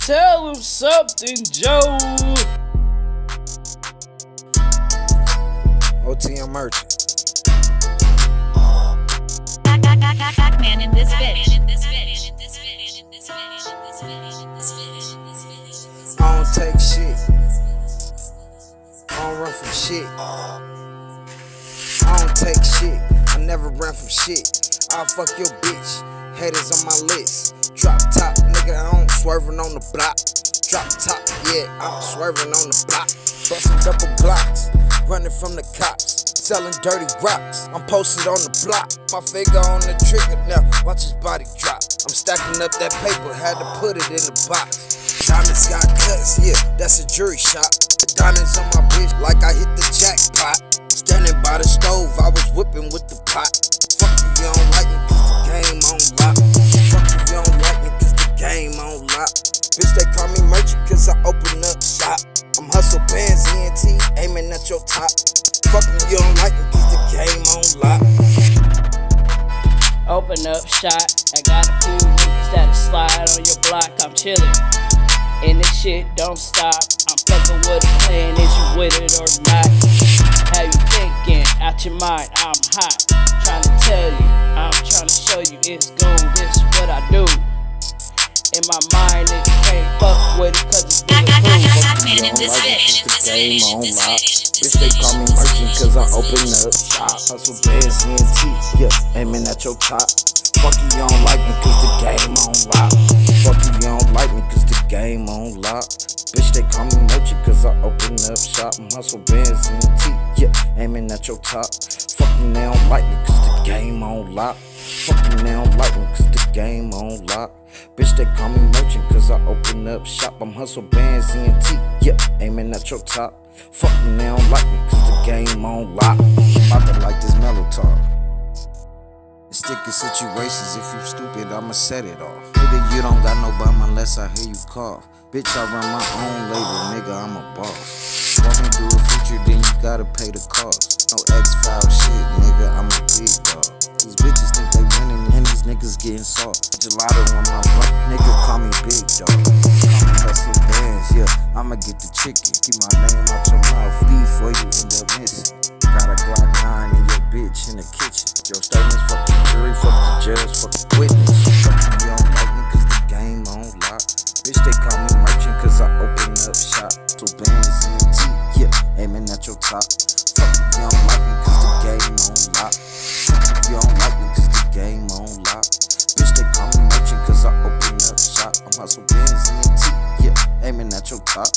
Tell him something, Joe. OTM merchant. Man in this bitch. I don't take shit. I don't run from shit. I don't take shit. I never ran from shit. I'll fuck your bitch. Haters on my list. Drop top, nigga, I'm swerving on the block. Drop top, yeah, I'm swerving on the block. Busting double blocks, running from the cops. Selling dirty rocks, I'm posted on the block. My finger on the trigger now, watch his body drop. I'm stacking up that paper, had to put it in the box. Diamonds got cuts, yeah, that's a jury shot. The diamonds on my bitch like I hit the jackpot. Standing by the stove, I was whipping with the pot. Fuck you, you don't like me cause the game on lock. Fuck you, you don't like me cause the game on lock. Bitch, they call me merchant cause I open up shop. I'm hustle bands, ENT, aiming at your top. Fuck you, you don't like me cause the game on lock. Open up shot. I got a few niggas that'll slide on your block. I'm chillin', and this shit don't stop. I'm fucking with a plan. Is you with it or not? How you thinking? Out your mind, I'm hot. Tryna tell you, I'm tryna show you it's goon. This is what I do. In my mind, it can't fuck with it cause it's bulletproof. Man in this bitch. The game on lock. Bitch, they call me merchant cause I open up shop. Hustle bands, ENT, yeah, aiming at your top. Fuck you, you don't like me cause the game on lock. Fuck you, you don't like me cause the game on lock. Bitch, they call me merchant cause I open up shop. I'm hustle bands, ENT, yeah, aiming at your top. Fuck you, they don't like me cause the game on lock. Fuck you, they don't like me cause the game on lock. Bitch, they call me merchant cause I open up shop. I'm hustle bands, ENT, yeah, aiming at your top. Fuck me, they don't like me cause the game on lock. I'm about to like this mellow talk. In sticky situations, if you stupid, I'ma set it off. Nigga, you don't got no bum unless I hear you cough. Bitch, I run my own label, nigga, I'm a boss. Walking through a future, then you gotta pay the cost. No X-File shit, nigga, I'm a big dog. These bitches think they winning and these niggas getting soft. Gelato on my butt, nigga, call me big dog. Call me hustle bands, yeah, I'ma get the chicken. Keep my name out your mouth, before you end up missing. Got a Glock 9 in your bitch in the kitchen. Your statements, fuck the jury, fuck the judge, fuck the witness. Fuck you, don't like me cause the game on lock. Bitch, they call me merchant cause I open up shop. So bands, ENT, yeah, aiming at your top. Fuck you, don't like me cause the game on lock. Fuck you, don't like me cause the game on lock. Bitch, they call me merchant cause I open up shop. I'm hustle bands, ENT, yeah, aiming at your top.